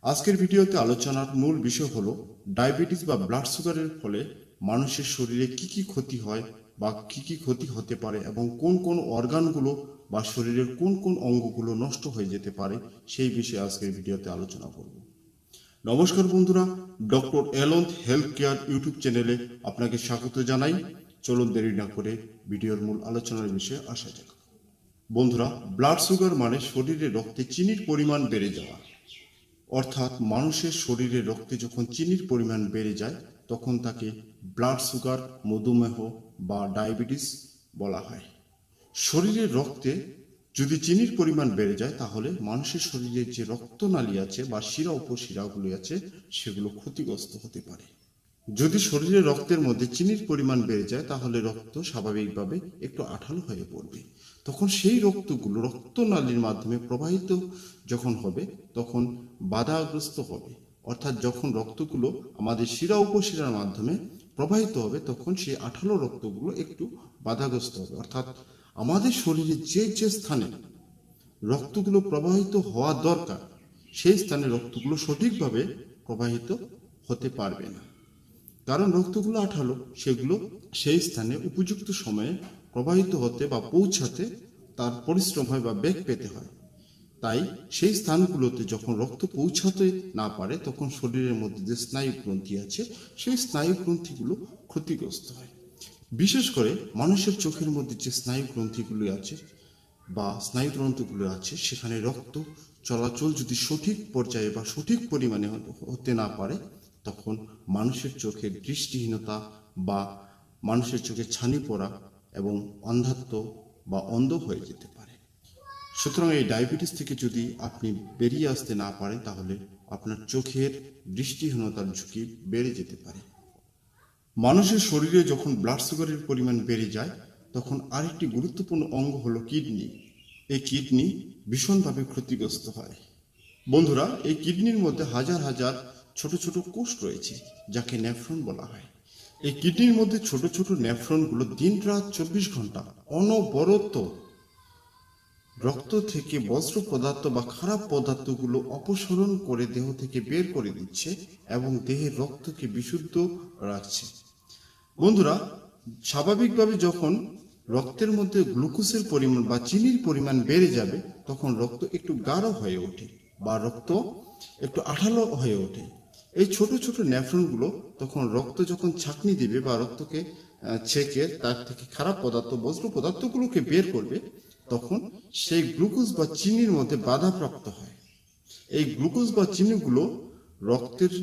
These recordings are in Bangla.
আজকের ভিডিওতে আলোচনার মূল বিষয় হলো ডায়াবেটিস বা ব্লাড সুগারের ফলে মানুষের শরীরে কি কি ক্ষতি হয় বা কি কি ক্ষতি হতে পারে এবং কোন কোন অর্গানগুলো বা শরীরের কোন কোন অঙ্গগুলো নষ্ট হয়ে যেতে পারে সেই বিষয়ে আজকের ভিডিওতে আলোচনা করব। নমস্কার বন্ধুরা, ডক্টর এলন্থ হেলথ কেয়ার ইউটিউব চ্যানেলে আপনাকে স্বাগত জানাই। চলুন দেরি না করে ভিডিওর মূল আলোচনার বিষয়ে আসা যাক। বন্ধুরা, ব্লাড সুগার মানে শরীরে রক্তে চিনির পরিমাণ বেড়ে যাওয়া। অর্থাৎ মানুষের শরীরে রক্তে যখন চিনির পরিমাণ বেড়ে যায় তখন তাকে ব্লাড সুগার, মধুমেহ বা ডায়াবেটিস বলা হয়। শরীরের রক্তে যদি চিনির পরিমাণ বেড়ে যায় তাহলে মানুষের শরীরে যে রক্তনালী আছে বা শিরা উপশিরাগুলি আছে সেগুলো ক্ষতিগ্রস্ত হতে পারে। যদি শরীরে রক্তের মধ্যে চিনির পরিমাণ বেড়ে যায় তাহলে রক্ত স্বাভাবিকভাবে একটু আঠালো হয়ে পড়বে। তখন সেই রক্তগুলো রক্তনালীর মাধ্যমে প্রবাহিত যখন হবে তখন বাধাগ্রস্ত হবে। অর্থাৎ যখন রক্তগুলো আমাদের শিরা উপশিরার মাধ্যমে প্রবাহিত হবে তখন সেই আঠালো রক্তগুলো একটু বাধাগ্রস্ত হবে। অর্থাৎ আমাদের শরীরে যে যে স্থানে রক্তগুলো প্রবাহিত হওয়া দরকার সেই স্থানে রক্তগুলো সঠিকভাবে প্রবাহিত হতে পারবে না। কারণ রক্তগুলো আঠালো, সেগুলো সেই স্থানে উপযুক্ত সময়ে প্রবাহিত হতে বা পৌঁছাতে তার পরিশ্রম হয় বা বেগ পেতে হয়। তাই সেই স্থানগুলোতে যখন রক্ত পৌঁছাতে না পারে তখন শরীরের মধ্যে যে স্নায়ু গ্রন্থি আছে সেই স্নায়ু গ্রন্থিগুলো ক্ষতিগ্রস্ত হয়। বিশেষ করে মানুষের চোখের মধ্যে যে স্নায়ু গ্রন্থিগুলি আছে বা স্নায়ুতন্ত্রগুলো আছে সেখানে রক্ত চলাচল যদি সঠিক পর্যায়ে বা সঠিক পরিমাণে হতে না পারে তখন মানুষের চোখের দৃষ্টিহীনতা বা মানুষের চোখে ছানি পড়া এবং অন্ধাত্ব বা অন্ধ হয়ে যেতে পারে। সুতরাং এই ডায়াবেটিস থেকে যদি আপনি বেরিয়ে আসতে না পারেন তাহলে আপনার চোখের দৃষ্টিহীনতার ঝুঁকি বেড়ে যেতে পারে। মানুষের শরীরে যখন ব্লাড সুগারের পরিমাণ বেড়ে যায় তখন আরেকটি গুরুত্বপূর্ণ অঙ্গ হলো কিডনি। এই কিডনি ভীষণভাবে ক্ষতিগ্রস্ত হয়। বন্ধুরা, এই কিডনির মধ্যে হাজার হাজার ছোট ছোট কোষ রয়েছে যাকে নেফ্রন বলা হয়। এই কিডনির মধ্যে ছোট ছোট নেফ্রনগুলো দিন রাত 24 ঘন্টা অনবরত রক্ত থেকে বজ্র পদার্থ বা খারাপ পদার্থগুলো অপসারণ করে দেহ থেকে বের করে দিচ্ছে এবং দেহের রক্তকে বিশুদ্ধ রাখছে। বন্ধুরা, স্বাভাবিকভাবে যখন রক্তের মধ্যে গ্লুকোজের পরিমাণ বা চিনির পরিমাণ বেড়ে যাবে তখন রক্ত একটু গাঢ় হয়ে ওঠে বা রক্ত একটু আঠালো হয়ে ওঠে। এই ছোট ছোট নেফ্রনগুলো তখন রক্ত যখন ছাঁকনি দিবে বা রক্তকে ছেঁকে তার থেকে খারাপ পদার্থ বজ্র পদার্থগুলোকে বের করবে তখন সেই গ্লুকোজ বা চিনির মধ্যে বাধাপ্রাপ্ত হয়। এই গ্লুকোজ বা চিনিগুলো রক্তের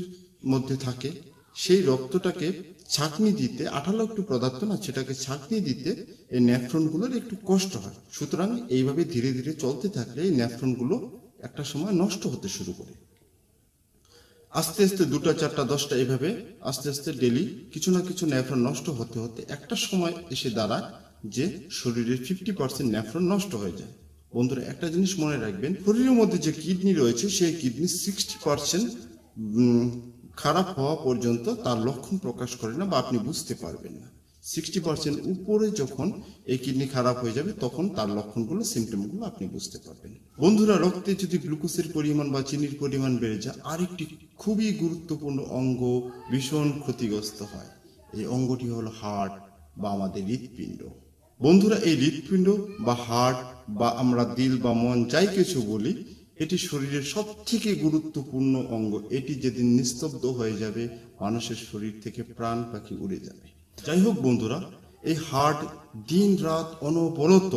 মধ্যে থাকে, সেই রক্তটাকে ছাঁকনি দিতে আঠালো একটু পদার্থ না, সেটাকে ছাঁকনি দিতে এই নেফ্রনগুলোর একটু কষ্ট হয়। সুতরাং এইভাবে ধীরে ধীরে চলতে থাকলে এই নেফ্রনগুলো একটা সময় নষ্ট হতে শুরু করে। আস্তে আস্তে 2টা 4টা 10টা এভাবে আস্তে আস্তে ডেলি কিছু না কিছু নেফ্রন নষ্ট হতে হতে একটা সময় এসে দাঁড়ায় যে শরীরের 50% নেফ্রন নষ্ট হয়ে যায়। বন্ধুরা, একটা জিনিস মনে রাখবেন, শরীরের মধ্যে যে কিডনি রয়েছে সেই কিডনি 60% খারাপ হওয়া পর্যন্ত তার লক্ষণ প্রকাশ করে না বা আপনি বুঝতে পারবেন না। 60% উপরে যখন এই কিডনি খারাপ হয়ে যাবে তখন তার লক্ষণগুলো, সিমটমগুলো আপনি বুঝতে পারবেন। বন্ধুরা, রক্তে যদি গ্লুকোজের পরিমাণ বা চিনির পরিমাণ বেড়ে যায় আরেকটি খুবই গুরুত্বপূর্ণ অঙ্গ ভীষণ ক্ষতিগ্রস্ত হয়। এই অঙ্গটি হলো হার্ট বা আমাদের হৃৎপিণ্ড। বন্ধুরা, এই হৃৎপিণ্ড বা হার্ট বা আমরা দিল বা মন যাই কিছু বলি, এটি শরীরের সব থেকে গুরুত্বপূর্ণ অঙ্গ। এটি যেদিন নিস্তব্ধ হয়ে যাবে মানুষের শরীর থেকে প্রাণ পাখি উড়ে যাবে। যাই হোক বন্ধুরা, এই হার্ট দিন রাত অনবরত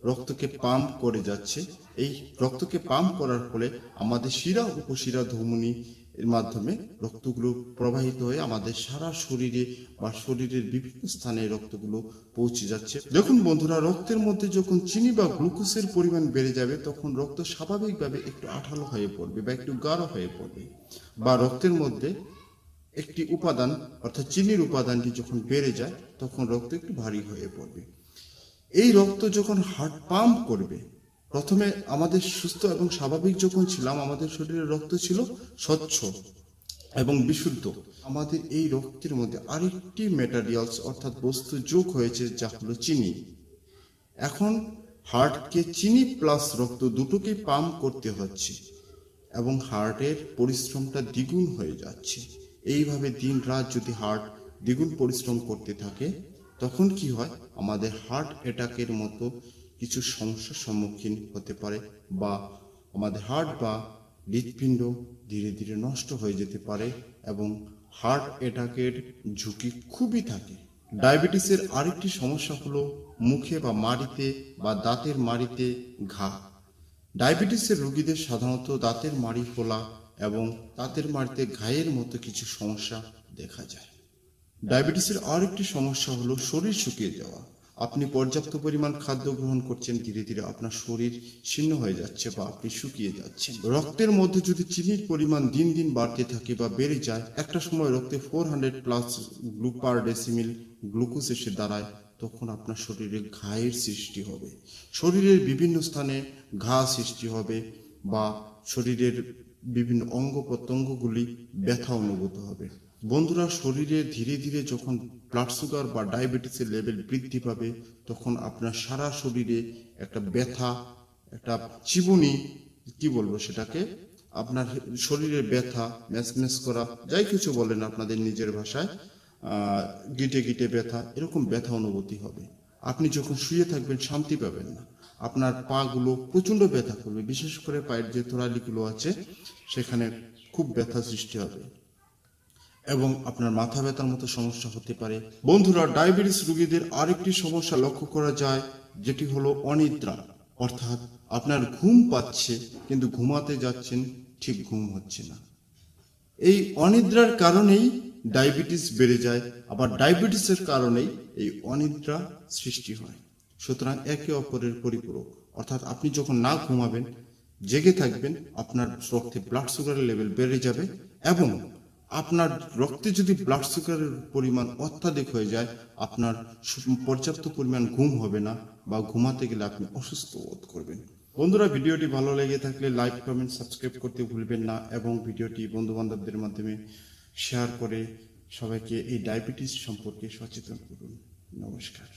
রক্তকে পাম্প করে যাচ্ছে। এই রক্তকে পাম্প করার ফলে আমাদের শিরা উপশিরা ধমনী এর মাধ্যমে রক্তগুলো প্রবাহিত হয়ে আমাদের সারা শরীরে বা শরীরের বিভিন্ন স্থানে রক্তগুলো পৌঁছে যাচ্ছে। দেখুন বন্ধুরা, রক্তের মধ্যে যখন চিনি বা গ্লুকোজের পরিমাণ বেড়ে যাবে তখন রক্ত স্বাভাবিকভাবে একটু আঠালো হয়ে পড়বে বা একটু গাঢ় হয়ে পড়বে, বা রক্তের মধ্যে একটি উপাদান অর্থাৎ চিনির উপাদানটি যখন বেড়ে যায় তখন রক্ত একটু ভারী হয়ে পড়বে। এই রক্ত যখন হার্ট পাম্প করবে, প্রথমে আমাদের সুস্থ এবং স্বাভাবিক যখন ছিলাম আমাদের শরীরের রক্ত ছিল স্বচ্ছ এবং বিশুদ্ধ। আমাদের এই রক্তের মধ্যে আরেকটি ম্যাটেরিয়ালস অর্থাৎ বস্তু যোগ হয়েছে যা হলো চিনি। এখন হার্টকে চিনি প্লাস রক্ত দুটোকেই পাম্প করতে হচ্ছে। এবং হার্টের পরিশ্রমটা দ্বিগুণ হয়ে যাচ্ছে। এইভাবে দিন রাত যদি হার্ট দ্বিগুণ পরিশ্রম করতে থাকে, তখন কি হয়, আমাদের হার্ট অ্যাটাকের মতো কিছু সমস্যার সম্মুখীন হতে পারে, বা আমাদের হার্ট বা হৃৎপিণ্ড ধীরে ধীরে নষ্ট হয়ে যেতে পারে এবং হার্ট অ্যাটাকের ঝুঁকি খুবই থাকে। ডায়াবেটিসের আরেকটি সমস্যা হলো মুখে বা মাড়িতে বা দাঁতের মাড়িতে ঘা। ডায়াবেটিসের রোগীদের সাধারণত দাঁতের মাড়ি ফোলা এবং দাঁতের মাড়িতে ঘায়ের মতো কিছু সমস্যা দেখা যায়। ডায়াবেটিসের আরেকটি সমস্যা হলো শরীর শুকিয়ে যাওয়া। আপনি পর্যাপ্ত পরিমাণ খাদ্য গ্রহণ করছেন, ধীরে ধীরে আপনার শরীর শীর্ণ হয়ে যাচ্ছে বা আপনি শুকিয়ে যাচ্ছেন। রক্তের মধ্যে যদি চিনির পরিমাণ দিন দিন বাড়তে থাকে বা বেড়ে যায়, একটা সময় রক্তে 400+ পার ডেসিমিল গ্লুকোজ এসে দাঁড়ায়, তখন আপনার শরীরে ঘায়ের সৃষ্টি হবে, শরীরের বিভিন্ন স্থানে ঘা সৃষ্টি হবে বা শরীরের বিভিন্ন অঙ্গ প্রত্যঙ্গগুলি ব্যথা অনুভূত হবে। বন্ধুরা, শরীরে ধীরে ধীরে যখন ব্লাড সুগার বা ডায়াবেটিসের লেভেল বৃদ্ধি পাবে, তখন আপনার সারা শরীরে একটা ব্যথা, একটা চিবুনি, কি বলবো সেটাকে, আপনার শরীরের ব্যথা, ম্যাচম্যাচ করা, যাই কিছু বলেন আপনাদের নিজের ভাষায়, গিটে গিটে ব্যথা, এরকম ব্যথা অনুভূতি হবে। আপনি যখন শুয়ে থাকবেন শান্তি পাবেন না, আপনার পা গুলো প্রচন্ড ব্যথা করবে, বিশেষ করে পায়ের যে তোড়ালিগুলো আছে সেখানে খুব ব্যথা সৃষ্টি হবে এবং আপনার মাথা ব্যথার মতো সমস্যা হতে পারে। বন্ধুরা, ডায়াবেটিস রোগীদের আরেকটি সমস্যা লক্ষ্য করা যায়, যেটি হলো অনিদ্রা। অর্থাৎ আপনার ঘুম পাচ্ছে কিন্তু ঘুমাতে যাচ্ছেন, ঠিক ঘুম হচ্ছে না। এই অনিদ্রার কারণেই ডায়াবেটিস বেড়ে যায়, আবার ডায়াবেটিসের কারণেই এই অনিদ্রা সৃষ্টি হয়। সুতরাং একে অপরের পরিপূরক। অর্থাৎ আপনি যখন না ঘুমাবেন, জেগে থাকবেন, আপনার রক্তে ব্লাড সুগারের লেভেল বেড়ে যাবে এবং আপনার রক্তে যদি ব্লাড সুগারের পরিমাণ অত্যাধিক হয়ে যায়, আপনার পর্যাপ্ত পরিমাণ ঘুম হবে না বা ঘুমাতে গেলে আপনি অসুস্থ বোধ করবেন। বন্ধুরা, ভিডিওটি ভালো লেগে থাকলে লাইক, কমেন্ট, সাবস্ক্রাইব করতে ভুলবেন না এবং ভিডিওটি বন্ধু বান্ধবদের মাধ্যমে শেয়ার করে সবাইকে এই ডায়াবেটিস সম্পর্কে সচেতন করুন। নমস্কার।